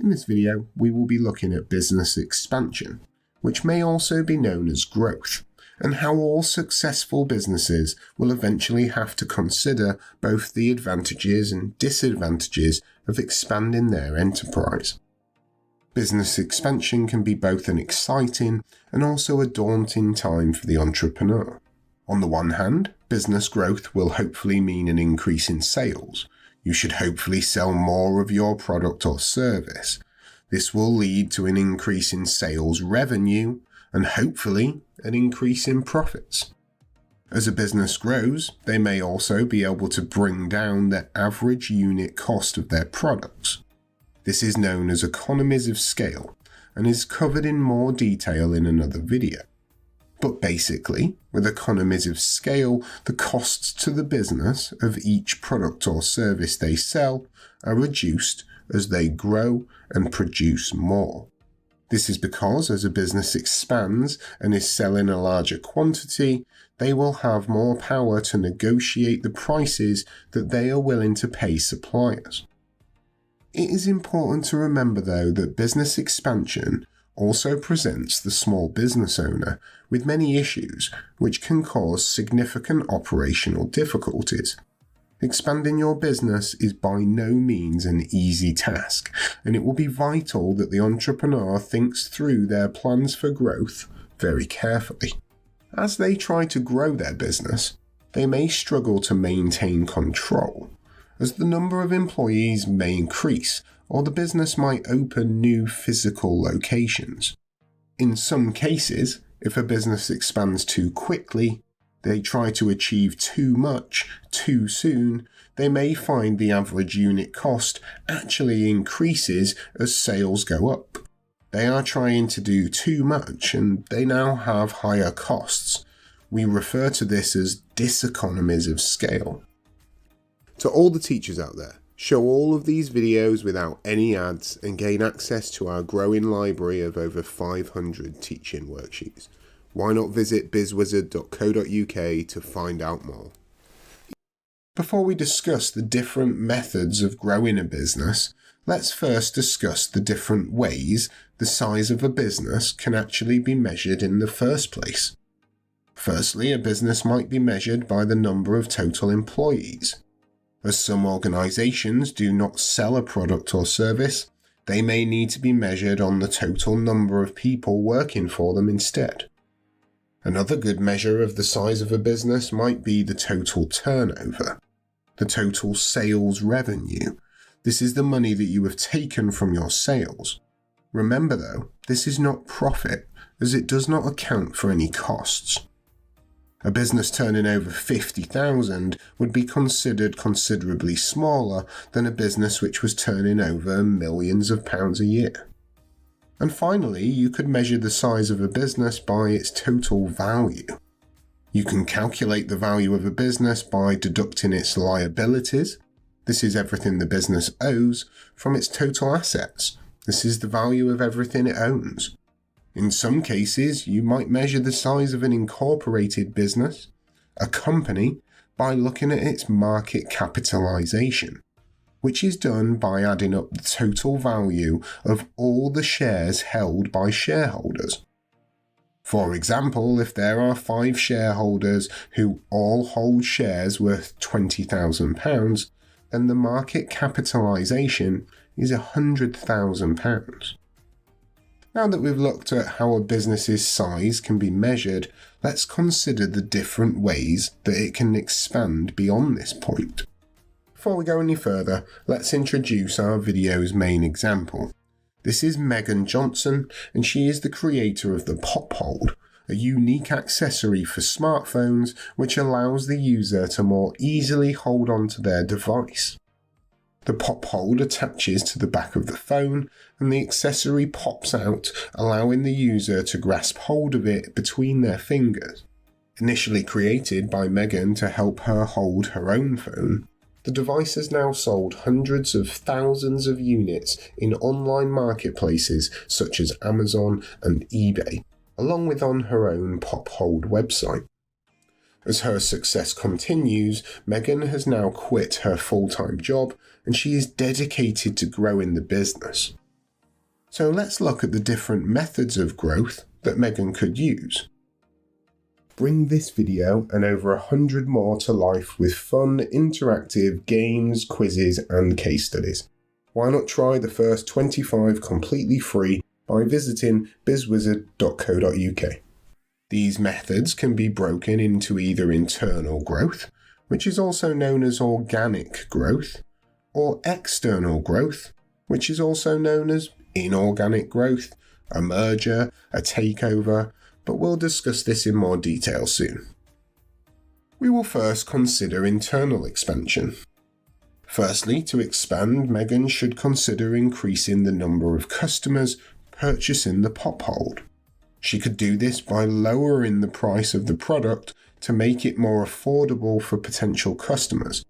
In this video, we will be looking at business expansion, which may also be known as growth, and how all successful businesses will eventually have to consider both the advantages and disadvantages of expanding their enterprise. Business expansion can be both an exciting and also a daunting time for the entrepreneur. On the one hand, business growth will hopefully mean an increase in sales. You should hopefully sell more of your product or service. This will lead to an increase in sales revenue and hopefully an increase in profits. As a business grows, they may also be able to bring down the average unit cost of their products. This is known as economies of scale and is covered in more detail in another video. But basically, with economies of scale, the costs to the business of each product or service they sell are reduced as they grow and produce more. This is because as a business expands and is selling a larger quantity, they will have more power to negotiate the prices that they are willing to pay suppliers. It is important to remember though that business expansion also presents the small business owner with many issues which can cause significant operational difficulties. Expanding your business is by no means an easy task, and it will be vital that the entrepreneur thinks through their plans for growth very carefully. As they try to grow their business, they may struggle to maintain control, as the number of employees may increase or the business might open new physical locations. In some cases, if a business expands too quickly, they try to achieve too much too soon, they may find the average unit cost actually increases as sales go up. They are trying to do too much and they now have higher costs. We refer to this as diseconomies of scale. To all the teachers out there, show all of these videos without any ads and gain access to our growing library of over 500 teaching worksheets. Why not visit BizzWizard.co.uk to find out more? Before we discuss the different methods of growing a business, let's first discuss the different ways the size of a business can actually be measured in the first place. Firstly, a business might be measured by the number of total employees. As some organisations do not sell a product or service, they may need to be measured on the total number of people working for them instead. Another good measure of the size of a business might be the total turnover, the total sales revenue. This is the money that you have taken from your sales. Remember though, this is not profit, as it does not account for any costs. A business turning over 50,000 would be considered considerably smaller than a business which was turning over millions of pounds a year. And finally, you could measure the size of a business by its total value. You can calculate the value of a business by deducting its liabilities. This is everything the business owes from its total assets. This is the value of everything it owns. In some cases, you might measure the size of an incorporated business, a company, by looking at its market capitalization, which is done by adding up the total value of all the shares held by shareholders. For example, if there are 5 shareholders who all hold shares worth £20,000, then the market capitalization is £100,000. Now that we've looked at how a business's size can be measured, let's consider the different ways that it can expand beyond this point. Before we go any further, let's introduce our video's main example. This is Megan Johnson, and she is the creator of the PopHold, a unique accessory for smartphones which allows the user to more easily hold onto their device. The PopHold attaches to the back of the phone, and the accessory pops out, allowing the user to grasp hold of it between their fingers. Initially created by Megan to help her hold her own phone, the device has now sold hundreds of thousands of units in online marketplaces such as Amazon and eBay, along with on her own PopHold website. As her success continues, Megan has now quit her full-time job and she is dedicated to growing the business. So let's look at the different methods of growth that Megan could use. Bring this video and over 100 more to life with fun, interactive games, quizzes and case studies. Why not try the first 25 completely free by visiting BizzWizard.co.uk. These methods can be broken into either internal growth, which is also known as organic growth, or external growth, which is also known as inorganic growth, a merger, a takeover, but we'll discuss this in more detail soon. We will first consider internal expansion. Firstly, to expand, Megan should consider increasing the number of customers purchasing the PopHold. She could do this by lowering the price of the product to make it more affordable for potential customers.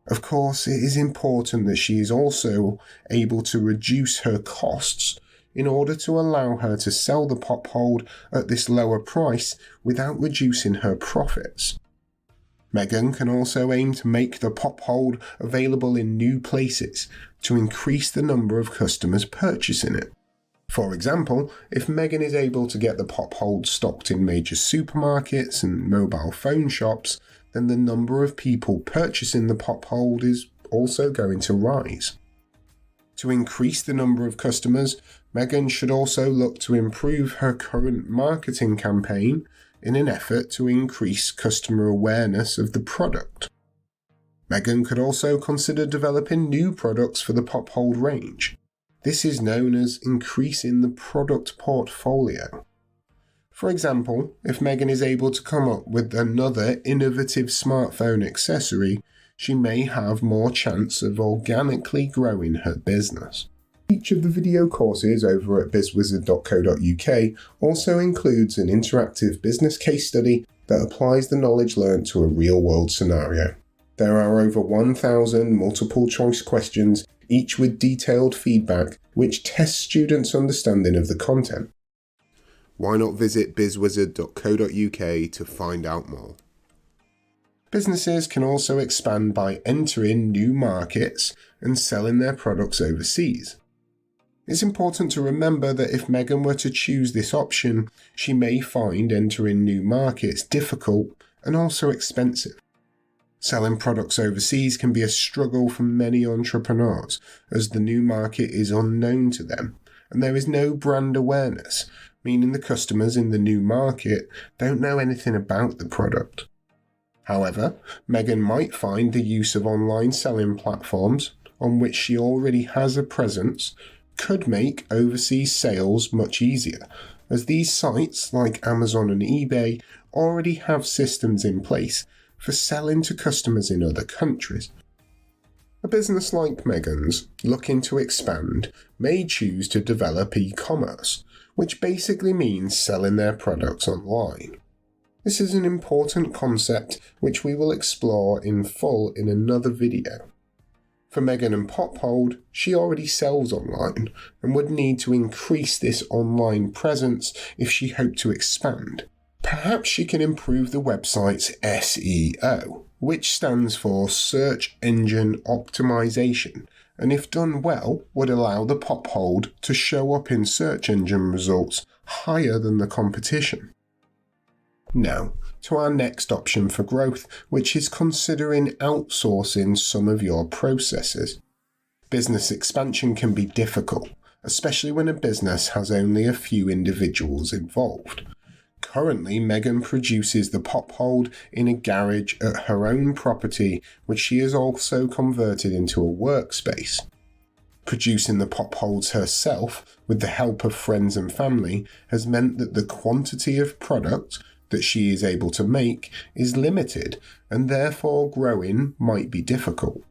Of course, it is important that she is also able to reduce her costs in order to allow her to sell the PopHold at this lower price without reducing her profits. Megan can also aim to make the PopHold available in new places to increase the number of customers purchasing it. For example, if Megan is able to get the PopHold stocked in major supermarkets and mobile phone shops, then the number of people purchasing the PopHold is also going to rise. To increase the number of customers, Megan should also look to improve her current marketing campaign in an effort to increase customer awareness of the product. Megan could also consider developing new products for the PopHold range. This is known as increasing the product portfolio. For example, if Megan is able to come up with another innovative smartphone accessory, she may have more chance of organically growing her business. Each of the video courses over at BizzWizard.co.uk also includes an interactive business case study that applies the knowledge learned to a real-world scenario. There are over 1,000 multiple-choice questions, each with detailed feedback, which tests students' understanding of the content. Why not visit BizzWizard.co.uk to find out more? Businesses can also expand by entering new markets and selling their products overseas. It's important to remember that if Megan were to choose this option, she may find entering new markets difficult and also expensive. Selling products overseas can be a struggle for many entrepreneurs, as the new market is unknown to them, and there is no brand awareness, meaning the customers in the new market don't know anything about the product. However, Megan might find the use of online selling platforms, on which she already has a presence, could make overseas sales much easier, as these sites like Amazon and eBay already have systems in place for selling to customers in other countries. A business like Megan's, looking to expand, may choose to develop e-commerce, which basically means selling their products online. This is an important concept which we will explore in full in another video. For Megan and PopHold, she already sells online and would need to increase this online presence if she hoped to expand. Perhaps she can improve the website's SEO, which stands for Search Engine Optimization, and if done well, would allow the PopHold to show up in search engine results higher than the competition. Now, to our next option for growth, which is considering outsourcing some of your processes. Business expansion can be difficult, especially when a business has only a few individuals involved. Currently, Megan produces the PopHold in a garage at her own property, which she has also converted into a workspace. Producing the PopHolds herself, with the help of friends and family, has meant that the quantity of product that she is able to make is limited, and therefore growing might be difficult.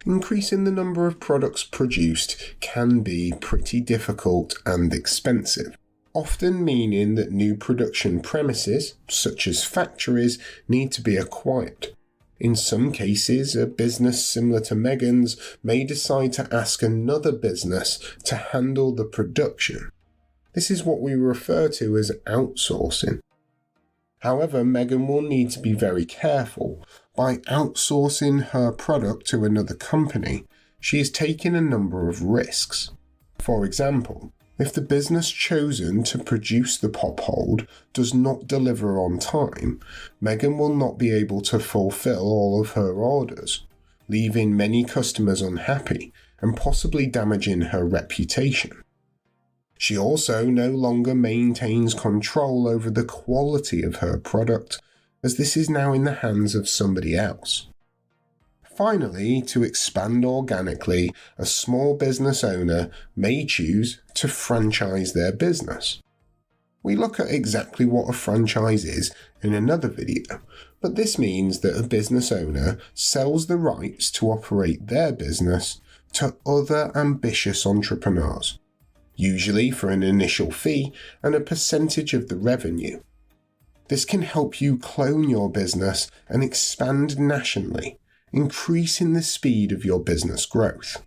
Increasing the number of products produced can be pretty difficult and expensive, often meaning that new production premises, such as factories, need to be acquired. In some cases, a business similar to Megan's may decide to ask another business to handle the production. This is what we refer to as outsourcing. However, Megan will need to be very careful. By outsourcing her product to another company, she is taking a number of risks. For example, if the business chosen to produce the PopHold does not deliver on time, Megan will not be able to fulfill all of her orders, leaving many customers unhappy and possibly damaging her reputation. She also no longer maintains control over the quality of her product, as this is now in the hands of somebody else. Finally, to expand organically, a small business owner may choose to franchise their business. We look at exactly what a franchise is in another video, but this means that a business owner sells the rights to operate their business to other ambitious entrepreneurs, usually for an initial fee and a percentage of the revenue. This can help you clone your business and expand nationally, increasing the speed of your business growth.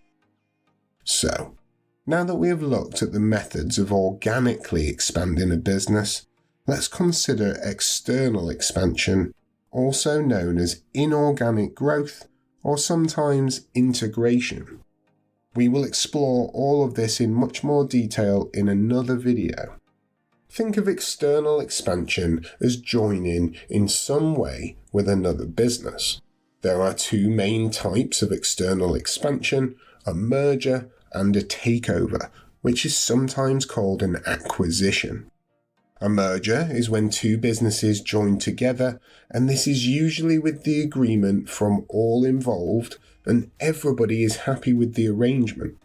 So, now that we have looked at the methods of organically expanding a business, let's consider external expansion, also known as inorganic growth or sometimes integration. We will explore all of this in much more detail in another video. Think of external expansion as joining in some way with another business. There are two main types of external expansion, a merger and a takeover, which is sometimes called an acquisition. A merger is when two businesses join together, and this is usually with the agreement from all involved and everybody is happy with the arrangement.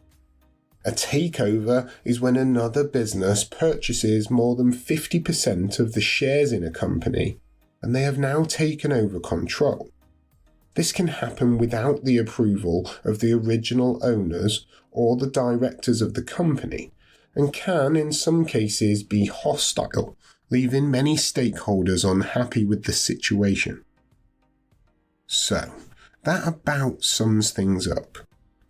A takeover is when another business purchases more than 50% of the shares in a company, and they have now taken over control. This can happen without the approval of the original owners or the directors of the company, and can in some cases be hostile, leaving many stakeholders unhappy with the situation. So, that about sums things up.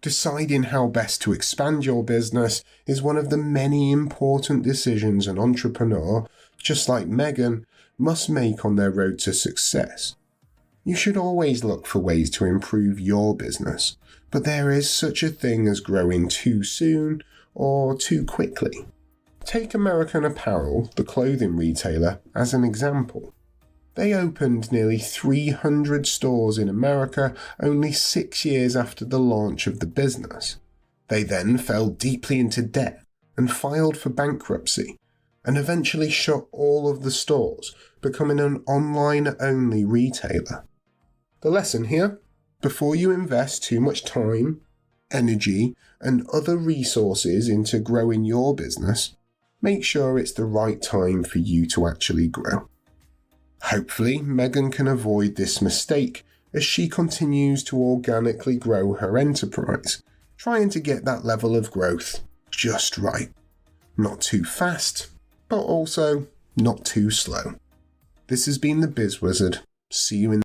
Deciding how best to expand your business is one of the many important decisions an entrepreneur, just like Megan, must make on their road to success. You should always look for ways to improve your business, but there is such a thing as growing too soon or too quickly. Take American Apparel, the clothing retailer, as an example. They opened nearly 300 stores in America only 6 years after the launch of the business. They then fell deeply into debt and filed for bankruptcy, and eventually shut all of the stores, becoming an online-only retailer. The lesson here: before you invest too much time, energy, and other resources into growing your business, make sure it's the right time for you to actually grow. Hopefully, Megan can avoid this mistake as she continues to organically grow her enterprise, trying to get that level of growth just right. Not too fast, but also not too slow. This has been the BizzWizard. See you in